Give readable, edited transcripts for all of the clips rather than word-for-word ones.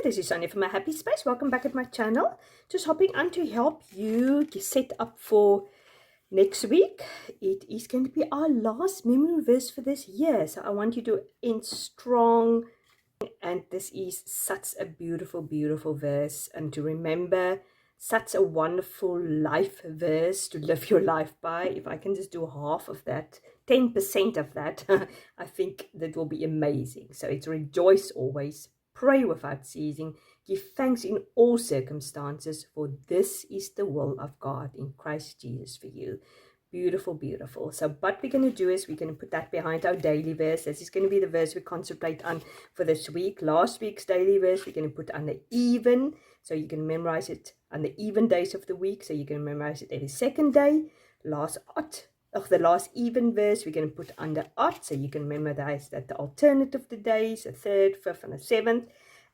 this is Sonia from My Happy Space. Welcome back at my channel. Just hopping on to help you get set up for next week. It is going to be our last memory verse for this year. So I want you to end strong. And this is such a beautiful, beautiful verse. And to remember, such a wonderful life verse to live your life by. If I can just do half of that, 10% of that, I think that will be amazing. So it's rejoice always, pray without ceasing, give thanks in all circumstances, for this is the will of God in Christ Jesus for you. Beautiful, beautiful. So what we're going to do is we're going to put that behind our daily verse. This is going to be the verse we concentrate on for this week. Last week's daily verse we're going to put on the even, so you can memorize it on the even days of the week, so you can memorize it every second day. The last even verse we're going to put under odd, so you can memorize that the alternative of the days, the 3rd, 5th, and the 7th.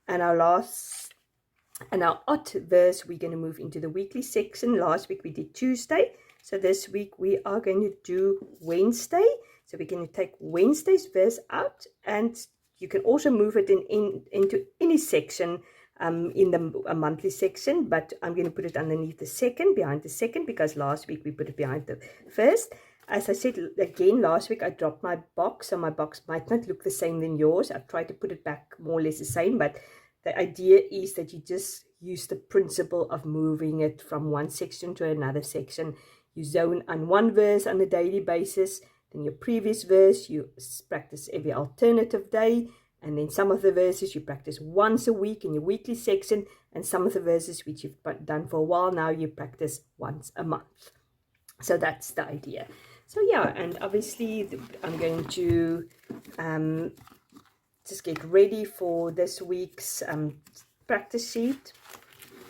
And our odd verse we're going to move into the weekly section. Last week we did Tuesday, so this week we are going to do Wednesday. So we're going to take Wednesday's verse out, and you can also move it into any section in the monthly section, but I'm going to put it underneath the second, behind the second, because last week we put it behind the first. As I said again, last week I dropped my box, so my box might not look the same than yours. I've tried to put it back more or less the same, but the idea is that you just use the principle of moving it from one section to another section. You zone on one verse on a daily basis, then your previous verse you practice every alternative day, and then some of the verses you practice once a week in your weekly section, and some of the verses which you've done for a while now you practice once a month. So that's the idea. So yeah, and obviously I'm going to just get ready for this week's practice sheet.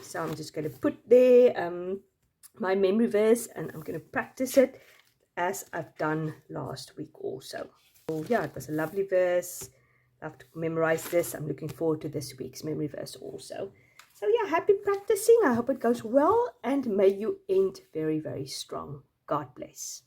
So I'm just going to put there my memory verse, and I'm going to practice it as I've done last week also. So yeah, it was a lovely verse. I have to memorize this. I'm looking forward to this week's memory verse also. So yeah, happy practicing. I hope it goes well, and may you end very, very strong. God bless.